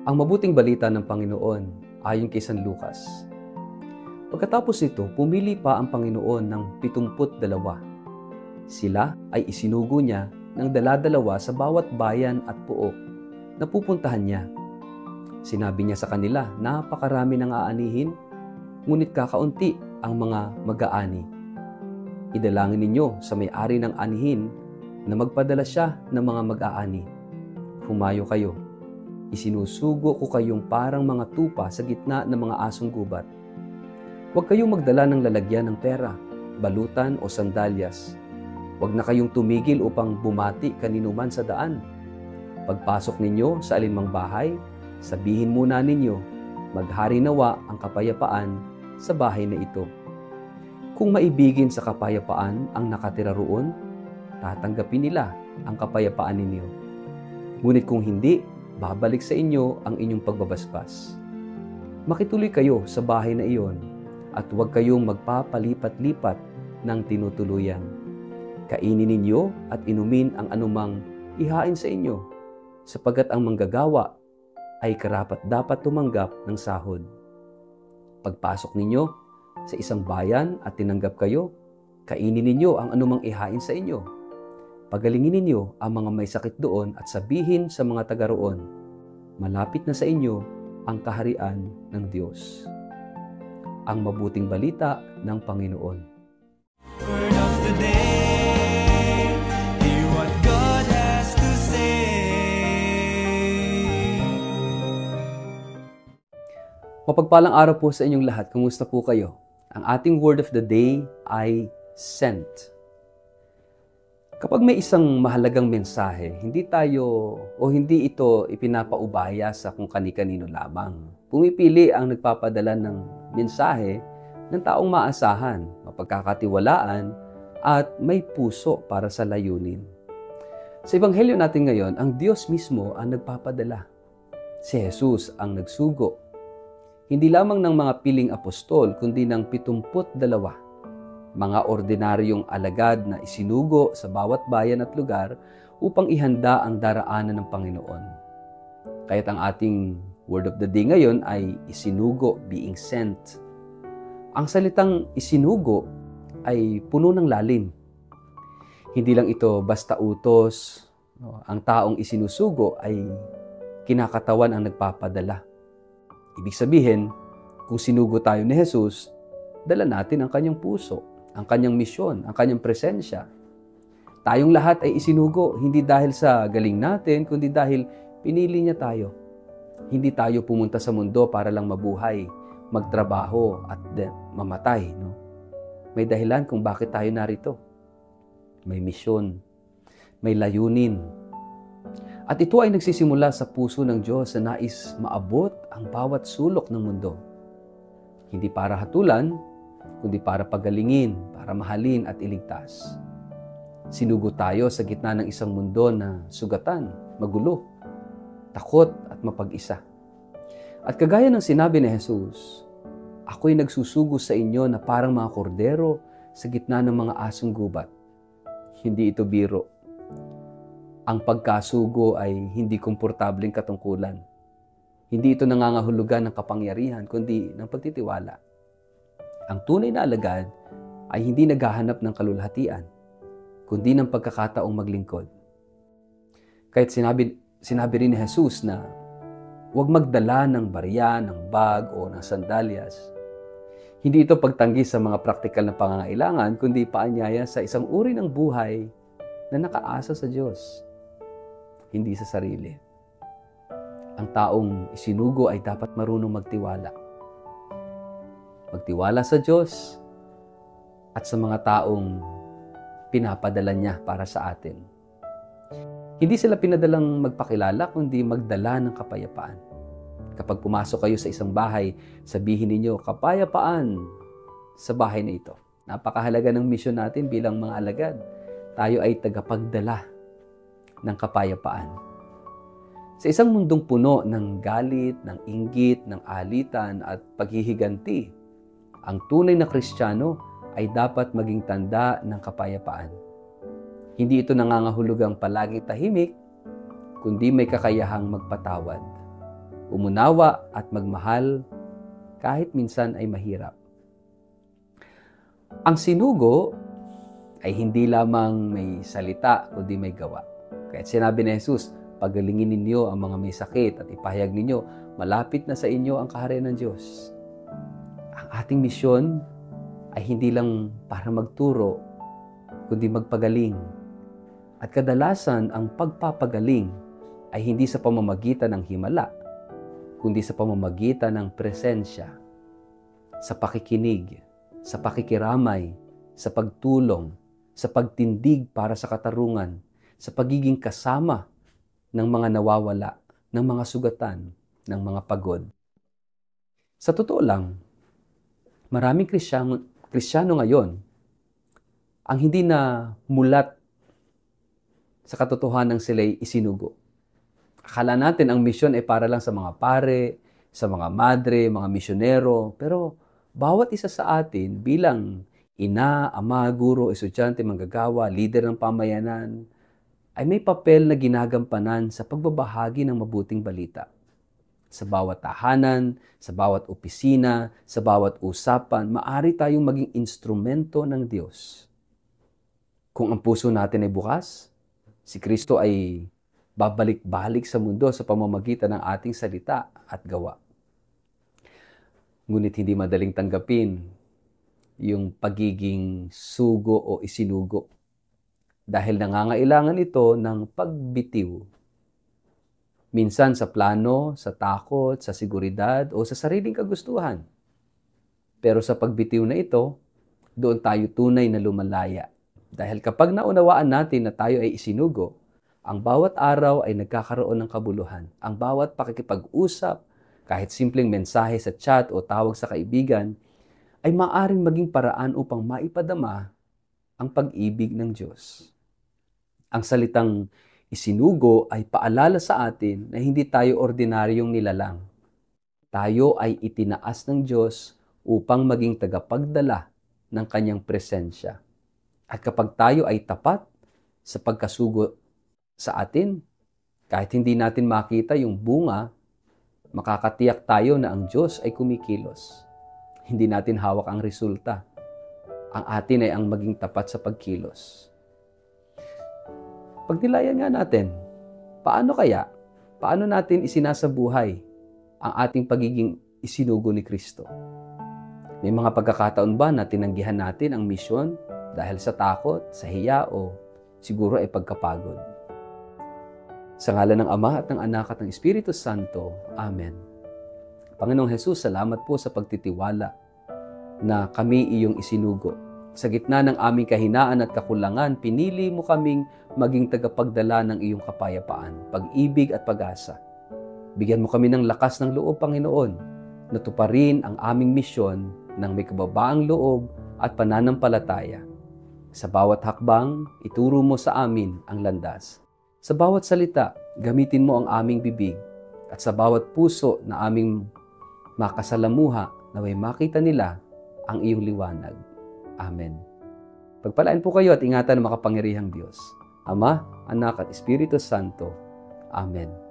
Ang mabuting balita ng Panginoon ayon kay San Lucas. Pagkatapos nito, pumili pa ang Panginoon ng 72. Sila ay isinugo niya ng dala-dalawa sa bawat bayan at pook na pupuntahan niya. Sinabi niya sa kanila, napakarami ng aanihin, ngunit kakaunti ang mga mag-aani. Idalangin ninyo sa may-ari ng anihin na magpadala siya ng mga mag-aani. Humayo kayo. Isinusugo ko kayong parang mga tupa sa gitna ng mga asong gubat. Huwag kayong magdala ng lalagyan ng pera, balutan o sandalyas. Huwag na kayong tumigil upang bumati kaninuman sa daan. Pagpasok ninyo sa alinmang bahay, sabihin muna ninyo, maghari nawa ang kapayapaan sa bahay na ito. Kung maibigin sa kapayapaan ang nakatira roon, tatanggapin nila ang kapayapaan ninyo. Ngunit kung hindi, babalik sa inyo ang inyong pagbabasbas. Makituloy kayo sa bahay na iyon at huwag kayong magpapalipat-lipat ng tinutuluyan. Kainin ninyo at inumin ang anumang ihain sa inyo, sapagkat ang manggagawa ay karapat-dapat tumanggap ng sahod. Pagpasok ninyo sa isang bayan at tinanggap kayo, kainin ninyo ang anumang ihain sa inyo. Pagalingin ninyo ang mga may sakit doon at sabihin sa mga taga roon, malapit na sa inyo ang kaharian ng Diyos. Ang mabuting balita ng Panginoon. Word of the day, hear what God has to say. Mapagpalang araw po sa inyong lahat. Kumusta po kayo? Ang ating word of the day ay sent. Kapag may isang mahalagang mensahe, hindi ito ipinapaubaya sa kung kani-kanino lamang. Pumipili ang nagpapadala ng mensahe ng taong maasahan, mapagkakatiwalaan, at may puso para sa layunin. Sa Ebanghelyo natin ngayon, ang Diyos mismo ang nagpapadala. Si Jesus ang nagsugo. Hindi lamang ng mga piling apostol, kundi ng 72. Mga ordinaryong alagad na isinugo sa bawat bayan at lugar upang ihanda ang daraanan ng Panginoon. Kaya't ang ating word of the day ngayon ay isinugo, being sent. Ang salitang isinugo ay puno ng lalim. Hindi lang ito basta utos. Ang taong isinusugo ay kinakatawan ang nagpapadala. Ibig sabihin, kung sinugo tayo ni Jesus, dala natin ang kanyang puso, ang kanyang misyon, ang kanyang presensya. Tayong lahat ay isinugo, hindi dahil sa galing natin, kundi dahil pinili niya tayo. Hindi tayo pumunta sa mundo para lang mabuhay, magtrabaho at mamatay. No? May dahilan kung bakit tayo narito. May misyon, may layunin. At ito ay nagsisimula sa puso ng Diyos na nais maabot ang bawat sulok ng mundo. Hindi para hatulan, kundi para pagalingin, para mahalin at iligtas. Sinugo tayo sa gitna ng isang mundo na sugatan, magulo, takot at mapag-isa. At kagaya ng sinabi ni Jesus, ako'y nagsusugo sa inyo na parang mga kordero sa gitna ng mga asong gubat. Hindi ito biro. Ang pagkasugo ay hindi komportableng katungkulan. Hindi ito nangangahulugan ng kapangyarihan, kundi ng pagtitiwala. Ang tunay na alagad ay hindi naghahanap ng kalulhatian, kundi ng pagkakataong maglingkod. Kahit sinabi rin ni Jesus na huwag magdala ng barya, ng bag o ng sandalyas. Hindi ito pagtanggi sa mga praktikal na pangangailangan, kundi paanyaya sa isang uri ng buhay na nakaasa sa Diyos, hindi sa sarili. Ang taong isinugo ay dapat marunong magtiwala. Magtiwala sa Diyos at sa mga taong pinapadala niya para sa atin. Hindi sila pinadalang magpakilala, kundi magdala ng kapayapaan. Kapag pumasok kayo sa isang bahay, sabihin ninyo, kapayapaan sa bahay na ito. Napakahalaga ng misyon natin bilang mga alagad. Tayo ay tagapagdala ng kapayapaan. Sa isang mundong puno ng galit, ng inggit, ng alitan at paghihiganti, ang tunay na Kristiyano ay dapat maging tanda ng kapayapaan. Hindi ito nangangahulugang palaging tahimik, kundi may kakayahang magpatawad. umunawa at magmahal kahit minsan ay mahirap. Ang sinugo ay hindi lamang may salita kundi may gawa. Kahit sinabi ni Jesus, pagalingin ninyo ang mga may sakit at ipahayag ninyo, malapit na sa inyo ang kaharian ng Diyos. Ang ating misyon ay hindi lang para magturo, kundi magpagaling. At kadalasan, ang pagpapagaling ay hindi sa pamamagitan ng himala, kundi sa pamamagitan ng presensya, sa pakikinig, sa pakikiramay, sa pagtulong, sa pagtindig para sa katarungan, sa pagiging kasama ng mga nawawala, ng mga sugatan, ng mga pagod. Sa totoo lang, maraming Kristiyano ngayon ang hindi na mulat sa katotohanan sila'y isinugo. Akala natin ang misyon ay para lang sa mga pare, sa mga madre, mga misyonero, pero bawat isa sa atin bilang ina, ama, guro, estudyante, manggagawa, lider ng pamayanan, ay may papel na ginagampanan sa pagbabahagi ng mabuting balita. Sa bawat tahanan, sa bawat opisina, sa bawat usapan, maaari tayong maging instrumento ng Diyos. Kung ang puso natin ay bukas, si Kristo ay babalik-balik sa mundo sa pamamagitan ng ating salita at gawa. Ngunit hindi madaling tanggapin yung pagiging sugo o isinugo dahil nangangailangan ito ng pagbitiw. Minsan sa plano, sa takot, sa seguridad o sa sariling kagustuhan. Pero sa pagbitiw na ito, doon tayo tunay na lumalaya. Dahil kapag naunawaan natin na tayo ay isinugo, ang bawat araw ay nagkakaroon ng kabuluhan. Ang bawat pakikipag-usap, kahit simpleng mensahe sa chat o tawag sa kaibigan, ay maaaring maging paraan upang maipadama ang pag-ibig ng Diyos. Ang salitang isinugo ay paalala sa atin na hindi tayo ordinaryong nilalang. Tayo ay itinaas ng Diyos upang maging tagapagdala ng Kanyang presensya. At kapag tayo ay tapat sa pagkasugo sa atin, kahit hindi natin makita yung bunga, makakatiyak tayo na ang Diyos ay kumikilos. Hindi natin hawak ang resulta. Ang atin ay ang maging tapat sa pagkilos. Pagnilayan nga natin, paano natin isinasabuhay ang ating pagiging isinugo ni Kristo? May mga pagkakataon ba na tinanggihan natin ang misyon dahil sa takot, sa hiya o siguro ay pagkapagod? Sa ngalan ng Ama at ng Anak at ng Espiritu Santo. Amen. Panginoong Jesus, salamat po sa pagtitiwala na kami iyong isinugo. Sa gitna ng aming kahinaan at kakulangan, pinili mo kaming maging tagapagdala ng iyong kapayapaan, pag-ibig at pag-asa. Bigyan mo kami ng lakas ng loob, Panginoon, na tuparin ang aming misyon ng may kababaang loob at pananampalataya. Sa bawat hakbang, ituro mo sa amin ang landas. Sa bawat salita, gamitin mo ang aming bibig. At sa bawat puso na aming makasalamuha, naway makita nila ang iyong liwanag. Amen. Pagpalain po kayo at ingatan ng makapangyarihang Diyos, Ama, Anak at Espiritu Santo. Amen.